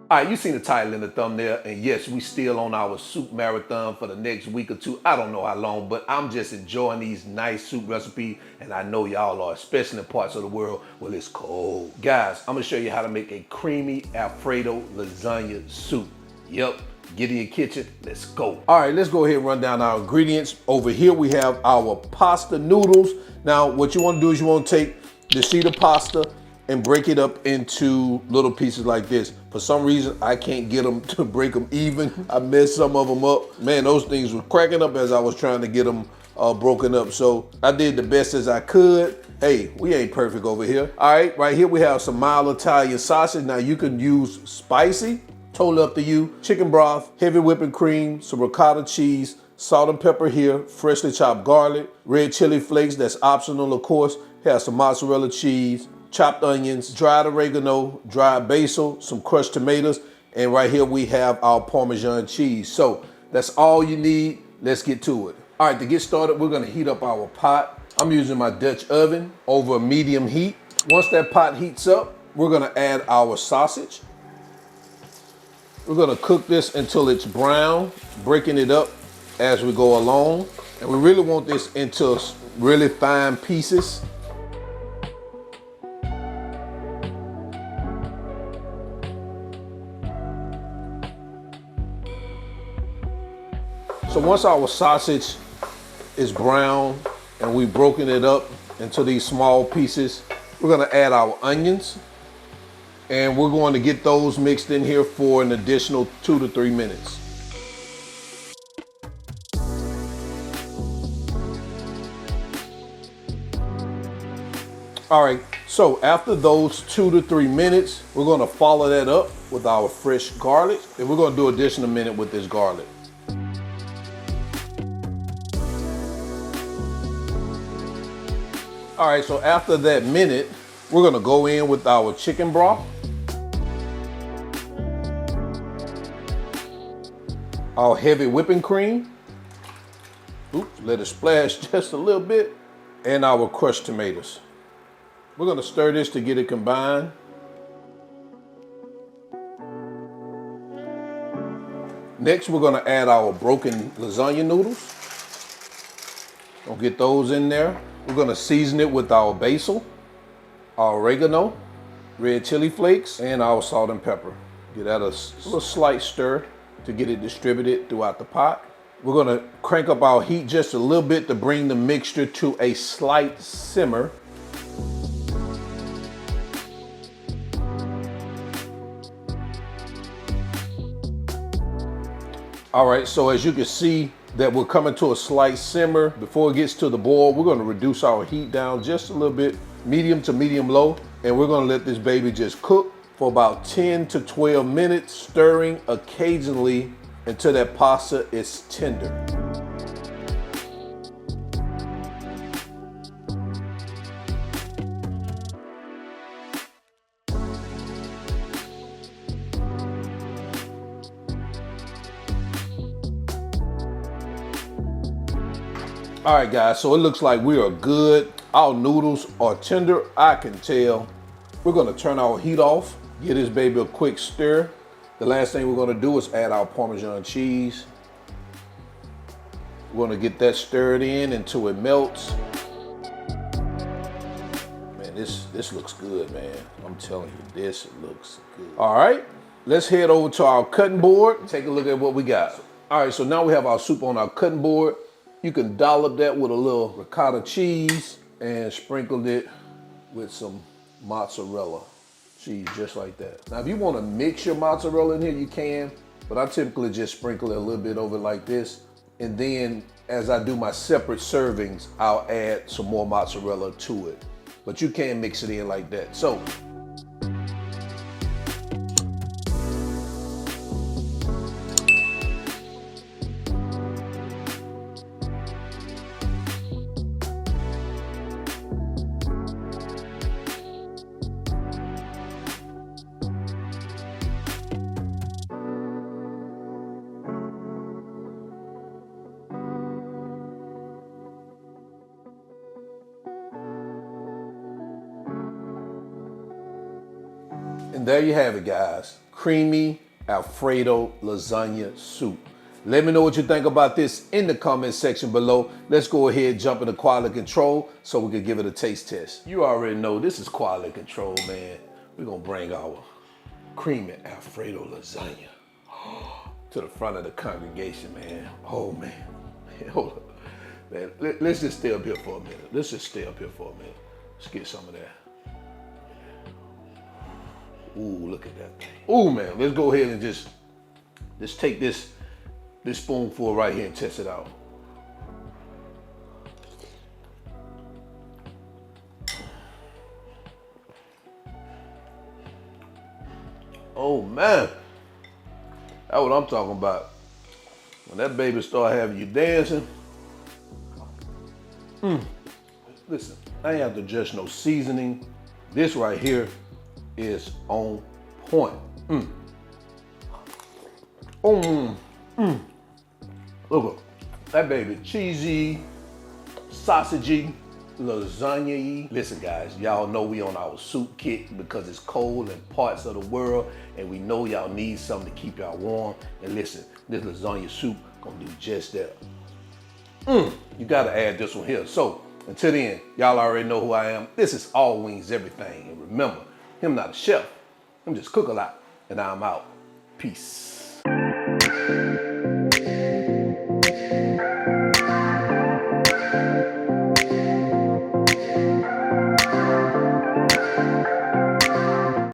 All right, you seen the title in the thumbnail, and yes, we still on our soup marathon for the next week or two. I don't know how long, but I'm just enjoying these nice soup recipes, and I know y'all are, especially in parts of the world where it's cold. Guys, I'm gonna show you how to make a creamy Alfredo lasagna soup. Yep, get in your kitchen, let's go. All right, let's go ahead and run down our ingredients. Over here we have our pasta noodles. Now, what you wanna do is you wanna take the sheet of pasta and break it up into little pieces like this. For some reason, I can't get them to break them even. I messed some of them up. Man, those things were cracking up as I was trying to get them broken up. So I did the best as I could. Hey, we ain't perfect over here. All right here we have some mild Italian sausage. Now you can use spicy, totally up to you. Chicken broth, heavy whipping cream, some ricotta cheese, salt and pepper here, freshly chopped garlic, red chili flakes, that's optional of course. Have some mozzarella cheese, chopped onions, dried oregano, dried basil, some crushed tomatoes, and right here we have our Parmesan cheese. So that's all you need. Let's get to it. All right, to get started, we're gonna heat up our pot. I'm using my Dutch oven over medium heat. Once that pot heats up, we're gonna add our sausage. We're gonna cook this until it's brown, breaking it up as we go along. And we really want this into really fine pieces. So once our sausage is brown and we've broken it up into these small pieces, we're gonna add our onions and we're going to get those mixed in here for an additional 2 to 3 minutes. All right, so after those 2 to 3 minutes, we're gonna follow that up with our fresh garlic, and we're gonna do additional minute with this garlic. All right, so after that minute, we're gonna go in with our chicken broth, our heavy whipping cream, oops, let it splash just a little bit, and our crushed tomatoes. We're gonna stir this to get it combined. Next, we're gonna add our broken lasagna noodles. Gonna get those in there. We're gonna season it with our basil, our oregano, red chili flakes, and our salt and pepper. Give that a little slight stir to get it distributed throughout the pot. We're gonna crank up our heat just a little bit to bring the mixture to a slight simmer. All right, so as you can see that we're coming to a slight simmer. Before it gets to the boil, we're gonna reduce our heat down just a little bit, medium to medium low, and we're gonna let this baby just cook for about 10 to 12 minutes, stirring occasionally until that pasta is tender. All right, guys, so it looks like we are good. Our noodles are tender, I can tell. We're gonna turn our heat off, give this baby a quick stir. The last thing we're gonna do is add our Parmesan cheese. We're gonna get that stirred in until it melts. Man, this looks good, man. I'm telling you, this looks good. All right, let's head over to our cutting board. Take a look at what we got. All right, so now we have our soup on our cutting board. You can dollop that with a little ricotta cheese and sprinkle it with some mozzarella cheese, just like that. Now, if you want to mix your mozzarella in here, you can, but I typically just sprinkle it a little bit over like this. And then as I do my separate servings, I'll add some more mozzarella to it. But you can mix it in like that. So, and there you have it, guys. creamy Alfredo lasagna soup. Let me know what you think about this in the comment section below. Let's go ahead and jump into quality control so we can give it a taste test. You already know this is quality control, man. We're gonna bring our creamy Alfredo lasagna to the front of the congregation, man. Oh, man. Hold up. Man, let's just stay up here for a minute. Let's just stay up here for a minute. Let's get some of that. Ooh, look at that thing. Ooh, man, let's go ahead and just take this spoonful right here and test it out. Oh, man. That's what I'm talking about. When that baby start having you dancing. Listen, I ain't have to adjust no seasoning. This right here is on point. Look, that baby cheesy, sausagey, lasagna-y. Listen guys, y'all know we on our soup kick because it's cold in parts of the world and we know y'all need something to keep y'all warm. And listen, this lasagna soup gonna do just that. You gotta add this one here. So until then, y'all already know who I am. This is All Wings Everything. And remember, him not a chef, him just cook a lot. And I'm out. Peace.